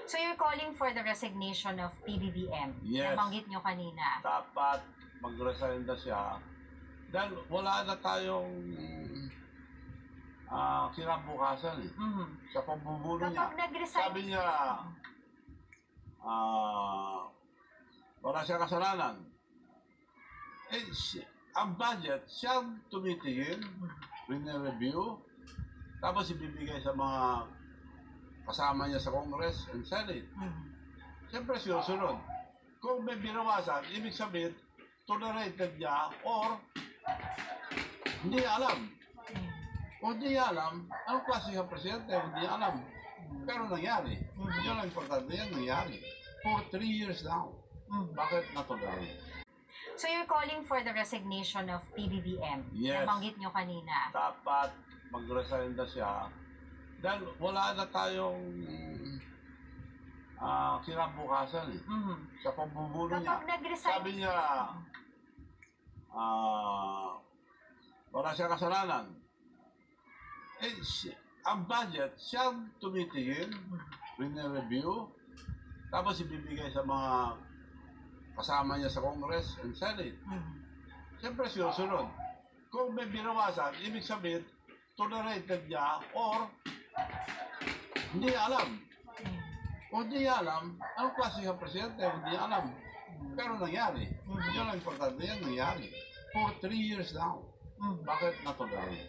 So you're calling for the resignation of PBBM? Yes. Nabanggit nyo kanina. Dapat mag-resign na siya dahil wala na tayong kinabukasan eh. Sa pambubuno niya. Kapag nag-resign... Sabi niya, wala siya kasalanan. Eh, ang budget, siyang tumitingin, review, tapos ibibigay sa mga kasama niya sa Congress and Senate. Siyempre sinusunod. Kung may binawasan, ibig sabihin, tolerated niya or hindi niya alam. Kung hindi niya alam, anong klase ng presidente? Hindi niya alam. Pero nangyari. Yun ang importante yan, nangyari. For 3 years now. Bakit na-tolerate? So you're calling for the resignation of PBBM? Yes. Nabanggit nyo kanina. Dapat mag-resign na siya dahil wala na tayong kinabukasan eh. Sa pambubuno niya. Kapag nag-resign... Sabi niya, wala siya kasalanan. Eh, ang budget, siyang tumitingin, review, tapos ibibigay sa mga kasama niya sa Congress and Senate. Siyempre sinusunod. Kung may binawasan, ibig sabihin, tolerated niya or hindi niya alam. Kung hindi niya alam, anong klase ng presidente? Hindi niya alam. Pero nangyari. Yun ang importante yan, nangyari. For 3 years now. Bakit na-tolerate?